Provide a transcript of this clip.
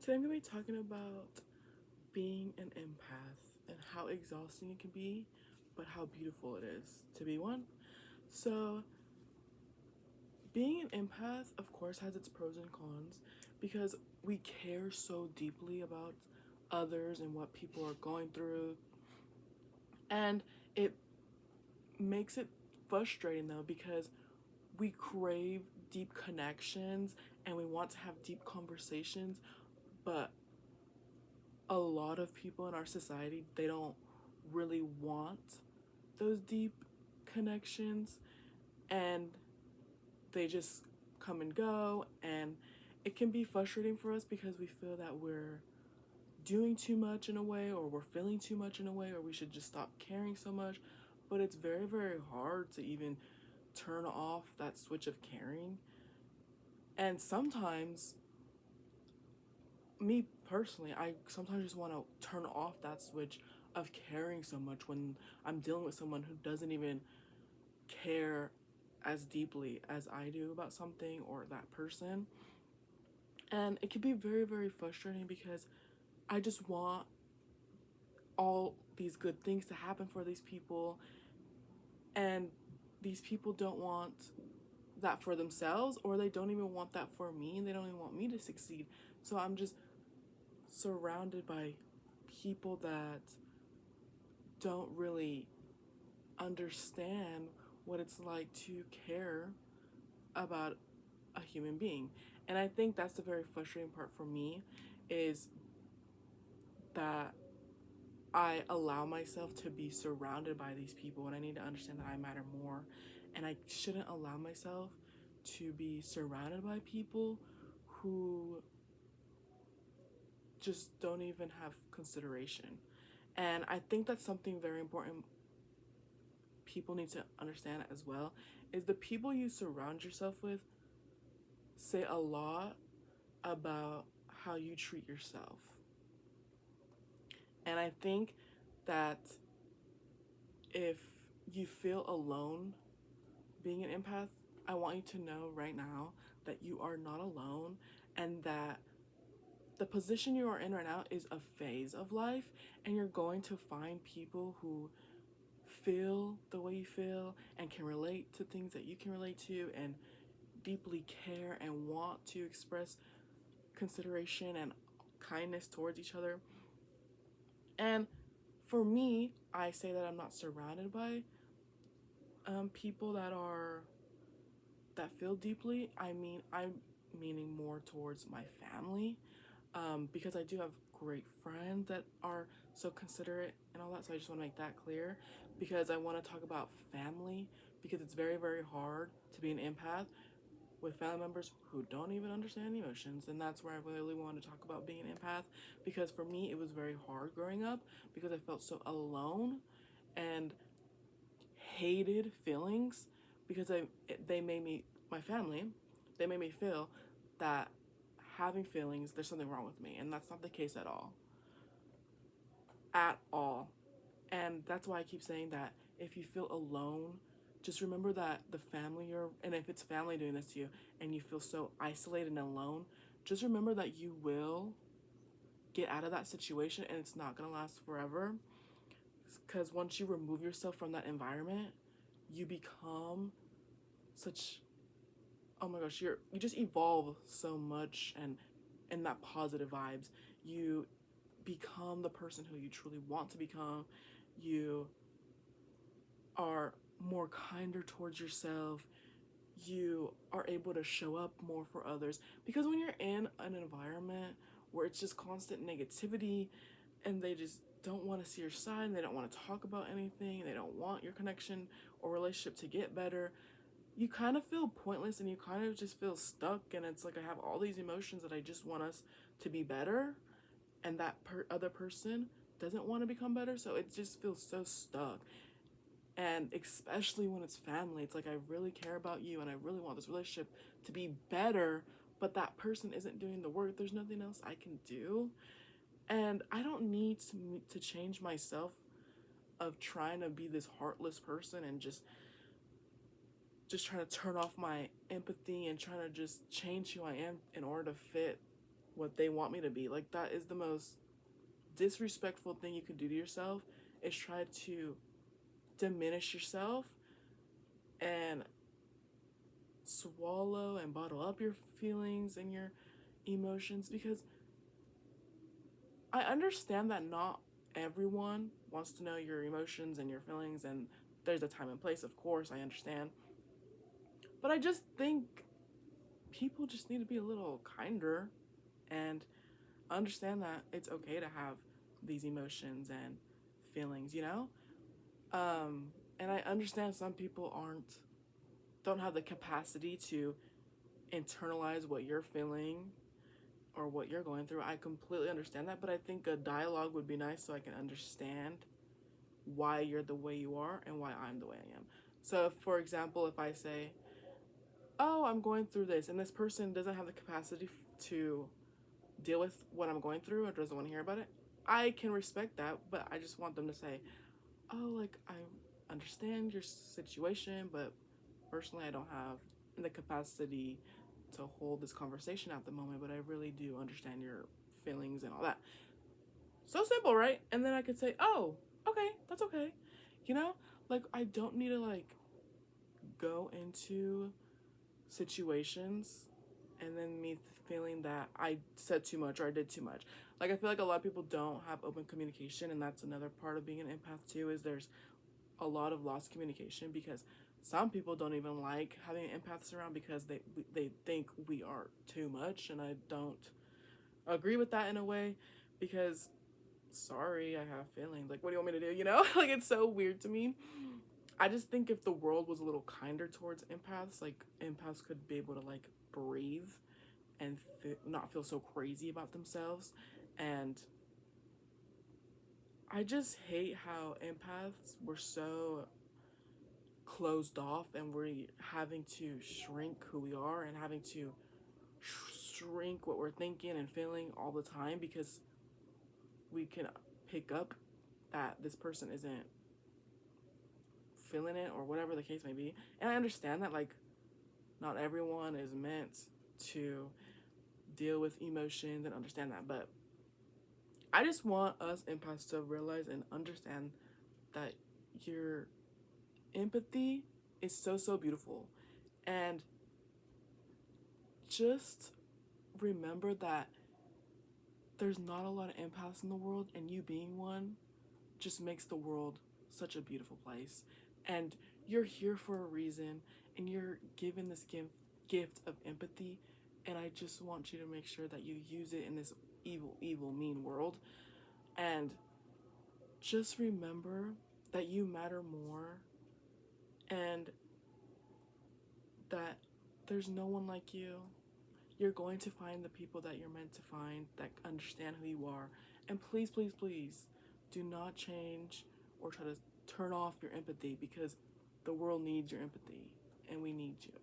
Today I'm going to be talking about being an empath and how exhausting it can be, but how beautiful it is to be one. So, being an empath, of course, has its pros and cons because we care so deeply about others and what people are going through, and it makes it frustrating though because we crave deep connections and we want to have deep conversations, but a lot of people in our society, they don't really want those deep connections, and they just come and go, and it can be frustrating for us because we feel that we're doing too much in a way, or we're feeling too much in a way, or we should just stop caring so much. But it's very, very hard to even turn off that switch of caring. And sometimes, me personally, I sometimes just want to turn off that switch of caring so much when I'm dealing with someone who doesn't even care as deeply as I do about something or that person. And it can be very, very frustrating because I just want all these good things to happen for these people, and these people don't want that for themselves, or they don't even want that for me, and they don't even want me to succeed. So I'm just surrounded by people that don't really understand what it's like to care about a human being. And I think that's the very frustrating part for me, is that I allow myself to be surrounded by these people, and I need to understand that I matter more, and I shouldn't allow myself to be surrounded by people who just don't even have consideration. And I think that's something very important people need to understand as well, is the people you surround yourself with say a lot about how you treat yourself. And I think that if you feel alone being an empath, I want you to know right now that you are not alone, and that the position you are in right now is a phase of life, and you're going to find people who feel the way you feel and can relate to things that you can relate to, and deeply care and want to express consideration and kindness towards each other. And for me, I say that I'm not surrounded by people that feel deeply. I'm meaning more towards my family, because I do have great friends that are so considerate and all that. So I just want to make that clear, because I want to talk about family, because it's very, very hard to be an empath with family members who don't even understand emotions. And that's where I really want to talk about being an empath, because for me, it was very hard growing up because I felt so alone and hated feelings, because they made me, my family, they made me feel that having feelings, there's something wrong with me, and that's not the case at all. At all. And that's why I keep saying that if you feel alone, just remember that the family you're, and if it's family doing this to you and you feel so isolated and alone, just remember that you will get out of that situation, and it's not going to last forever. Because once you remove yourself from that environment, you become such, oh my gosh, you just evolve so much, and in that positive vibes, you become the person who you truly want to become. You are more kinder towards yourself. You are able to show up more for others, because when you're in an environment where it's just constant negativity, and they just don't want to see your side, and they don't want to talk about anything, they don't want your connection or relationship to get better, you kind of feel pointless, and you kind of just feel stuck. And it's like, I have all these emotions that I just want us to be better, and that other person doesn't want to become better, so it just feels so stuck. And especially when it's family, it's like, I really care about you and I really want this relationship to be better, but that person isn't doing the work. There's nothing else I can do, and I don't need to change myself of trying to be this heartless person, and just trying to turn off my empathy and trying to just change who I am in order to fit what they want me to be. Like, that is the most disrespectful thing you could do to yourself, is try to diminish yourself and swallow and bottle up your feelings and your emotions, because I understand that not everyone wants to know your emotions and your feelings, and there's a time and place, of course, I understand. But I just think people just need to be a little kinder and understand that it's okay to have these emotions and feelings, you know? And I understand some people don't have the capacity to internalize what you're feeling or what you're going through. I completely understand that, but I think a dialogue would be nice so I can understand why you're the way you are and why I'm the way I am. So, if, for example, if I say, oh, I'm going through this, and this person doesn't have the capacity to deal with what I'm going through or doesn't want to hear about it, I can respect that, but I just want them to say, oh, like, I understand your situation, but personally, I don't have the capacity to hold this conversation at the moment, but I really do understand your feelings and all that. So simple, right? And then I could say, oh, okay, that's okay. You know? Like, I don't need to, like, go into situations and then me feeling that I said too much or I did too much. Like, I feel like a lot of people don't have open communication, and that's another part of being an empath too, is there's a lot of lost communication, because some people don't even like having empaths around because they think we are too much, and I don't agree with that in a way, because sorry, I have feelings. Like, what do you want me to do? You know, like, it's so weird to me. I just think if the world was a little kinder towards empaths, like, empaths could be able to, like, breathe and not feel so crazy about themselves. And I just hate how empaths were so closed off, and we're having to shrink who we are and having to shrink what we're thinking and feeling all the time, because we can pick up that this person isn't feeling it or whatever the case may be. And I understand that, like, not everyone is meant to deal with emotions and understand that, but I just want us empaths to realize and understand that your empathy is so beautiful. And just remember that there's not a lot of empaths in the world, and you being one just makes the world such a beautiful place. And you're here for a reason, and you're given this gift of empathy, and I just want you to make sure that you use it in this evil, mean world. And just remember that you matter more, and that there's no one like you. You're going to find the people that you're meant to find, that understand who you are. And please, please, please do not change or try to turn off your empathy, because the world needs your empathy and we need you.